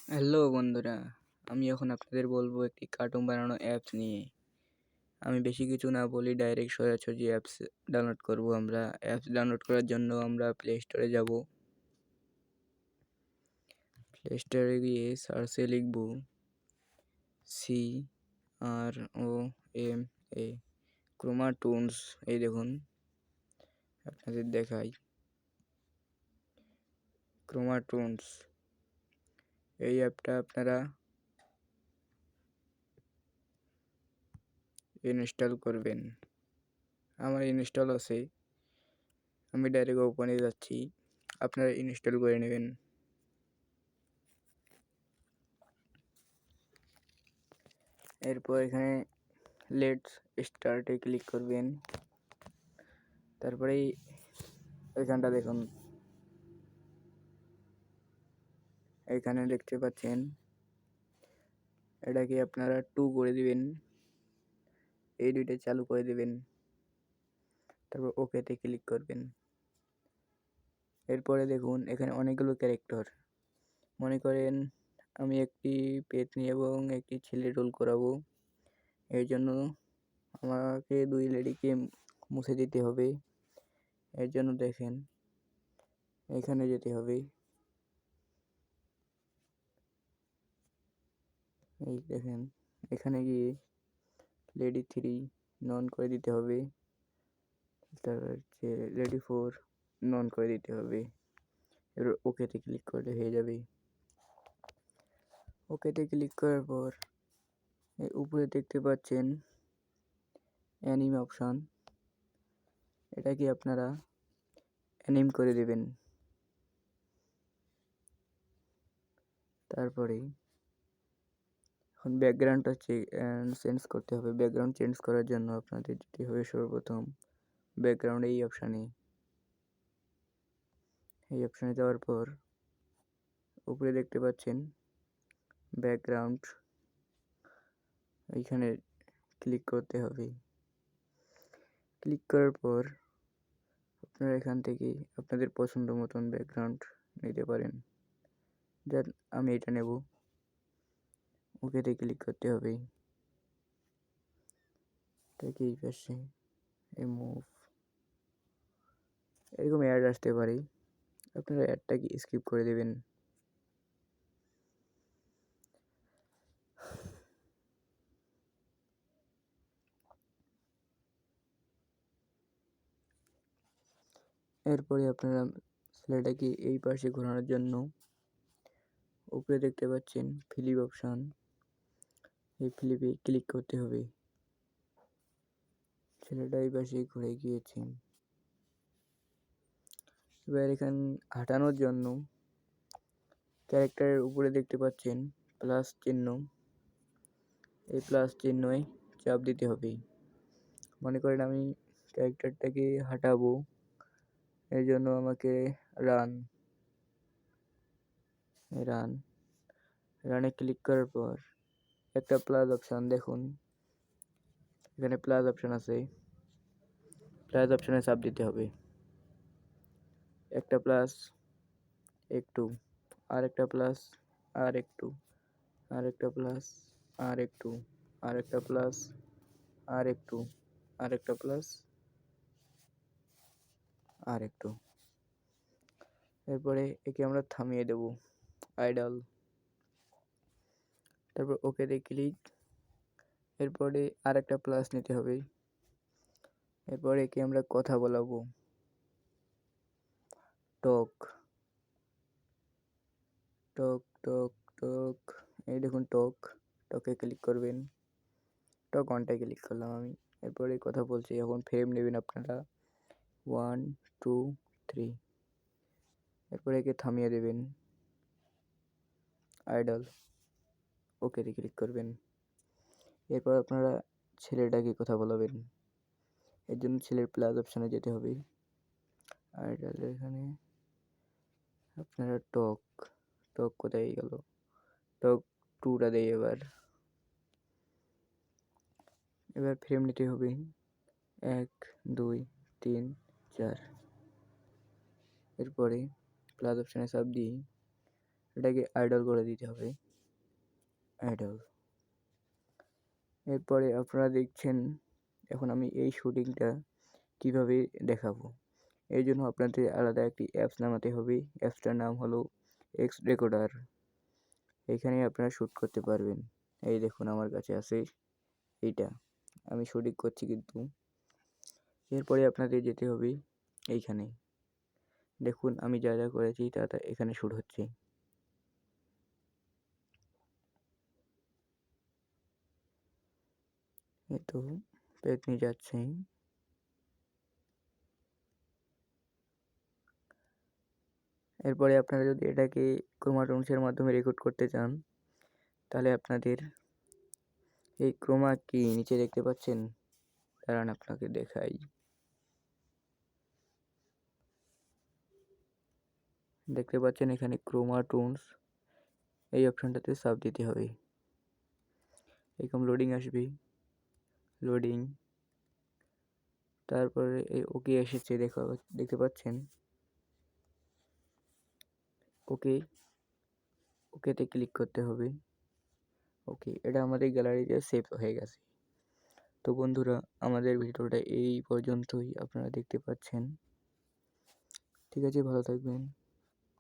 Hello বন্ধুরা, আমি এখন আপনাদের বলবো একটি কার্টুন বানানো অ্যাপস নিয়ে। আমি বেশি কিছু না বলি, ডাইরেক্ট সরাসরি অ্যাপস ডাউনলোড করব। অ্যাপস ডাউনলোড করার জন্য আমরা প্লে স্টোরে যাব। প্লে স্টোরে গিয়ে সার্চে লিখব CROMA, ক্রোমাটুনস। এই দেখুন, আপনাদের দেখাই, ক্রোমাটুনস। এই অ্যাপটা আপনারা ইনস্টল করবেন। আমার ইনস্টল আছে, আমি ডাইরেক্ট ওপেনে যাচ্ছি, আপনারা ইনস্টল করে নেবেন। এরপর এখানে লেটস স্টার্টে ক্লিক করবেন। তারপরেই এখানটা দেখুন, এখানে দেখতে পাচ্ছেন, এটাকে আপনারা 2 করে দিবেন, এই দুইটা চালু করে দিবেন। তারপর ওকেতে ক্লিক করবেন। এরপরে দেখুন এখানে অনেকগুলো ক্যারেক্টার। মনে করেন আমি একটি পেতনি এবং একটি ছেলে রোল করাবো। এর জন্য আমাকে 2 লেডিকে মুছে দিতে হবে। এর জন্য দেখেন, এখানে যেতে হবে। এই দেখেন, এখানে গিয়ে লেডি 3 নন করে দিতে হবে। তারপর হচ্ছে লেডি 4 নন করে দিতে হবে। এবার ওকেতে ক্লিক করলে হয়ে যাবে। ওকেতে ক্লিক করার পর এই উপরে দেখতে পাচ্ছেন অ্যানিমে অপশান, এটাকে আপনারা অ্যানিম করে দেবেন। তারপরে এখন ব্যাকগ্রাউন্ডটা চেঞ্জ করতে হবে। ব্যাকগ্রাউন্ড চেঞ্জ করার জন্য আপনাদের যেতে হবে সর্বপ্রথম ব্যাকগ্রাউন্ড এই অপশানে যাওয়ার পর উপরে দেখতে পাচ্ছেন ব্যাকগ্রাউন্ড, এইখানে ক্লিক করতে হবে। ক্লিক করার পর আপনারা এখান থেকে আপনাদের পছন্দ মতন ব্যাকগ্রাউন্ড নিতে পারেন। যার আমি এটা নেব। ওকেতে ক্লিক করতে হবে। তাকে এই পাশে মুভ, এরকম অ্যাড আসতে পারে, আপনারা অ্যাডটাকে স্কিপ করে দেবেন। এরপরে আপনারা ছেলেটাকে এই পাশে ঘোরানোর জন্য উপরে দেখতে পাচ্ছেন ফ্লিপ অপশান, এই ফ্লিপে ক্লিক করতে হবে। ছেলেটা এই পাশে ঘুরে গিয়েছে। এবার এখানে হাঁটানোর জন্য ক্যারেক্টারের উপরে দেখতে পাচ্ছেন প্লাস চিহ্ন, এই প্লাস চিহ্নয় চাপ দিতে হবে। মনে করেন আমি ক্যারেক্টারটাকে হাঁটাবো, এর জন্য আমাকে রানে ক্লিক করার পর একটা প্লাস অপশান দেখুন, এখানে প্লাস অপশান আছে, প্লাস অপশানে চাপ দিতে হবে। একটা প্লাস, একটু, আর একটা প্লাস, আর একটু, আর একটা প্লাস, আর একটু, আর একটা প্লাস, আর একটু, আর একটা প্লাস, আর একটু। এরপরে একে আমরা থামিয়ে দেব, আইডল। তারপর ওকেতে ক্লিক। এরপরে আর একটা প্লাস নিতে হবে। এরপরে একে আমরা কথা বলাবো, টক টক টক টক। এই দেখুন টকে ক্লিক করবেন। টক অনটায় ক্লিক করলাম আমি। এরপরে কথা বলছি, এখন ফ্রেম নেবেন আপনারা 1 2 3। এরপরে একে থামিয়ে দেবেন, আইডল। ওকেতে ক্লিক করবেন। এরপর আপনারা ছেলেটাকে কথা বলাবেন। এর জন্য ছেলের প্লাস অপশানে যেতে হবে। আইডল এখানে আপনারা টক কোথায় গেল, টক 2টা দেয়। এবার ফ্রেম নিতে হবে 1 2 3 4। এরপরে প্লাস অপশানে চাপ দিয়ে এটাকে আইডল করে দিতে হবে, আইডল। এরপরে আপনারা দেখছেন এখন আমি এই শুটিংটা কিভাবে দেখাবো। এই জন্য আপনাদের আলাদা একটি অ্যাপস নামাতে হবে। অ্যাপসটার নাম হলো এক্স রেকর্ডার। এখানে আপনারা শ্যুট করতে পারবেন। এই দেখুন আমার কাছে আছে এইটা, আমি শুটিং করছি কিন্তু। এরপরে আপনাদের যেতে হবে এইখানে, দেখুন আমি যা যা করেছি তা এখানে শ্যুট হচ্ছে। এই তো পেতনি যাচ্ছে। এরপরে আপনারা যদি এটাকে ক্রোমাটোনসের মাধ্যমে রেকর্ড করতে চান, তাহলে আপনাদের এই ক্রোমা কি নিচে দেখতে পাচ্ছেন, দাঁড়ান আপনাকে দেখাই। দেখতে পাচ্ছেন এখানে ক্রোমাটোনস, এই অপশানটাতে চাপ দিতে হবে। এরকম লোডিং আসবে, লোডিং, তারপরে এই ওকে এসেছে দেখতে পাচ্ছেন, ওকে, ওকেতে ক্লিক করতে হবে। ওকে, এটা আমাদের গ্যালারিতে সেভ হয়ে গেছে। তো বন্ধুরা, আমাদের ভিডিওটা এই পর্যন্তই আপনারা দেখতে পাচ্ছেন। ঠিক আছে, ভালো থাকবেন।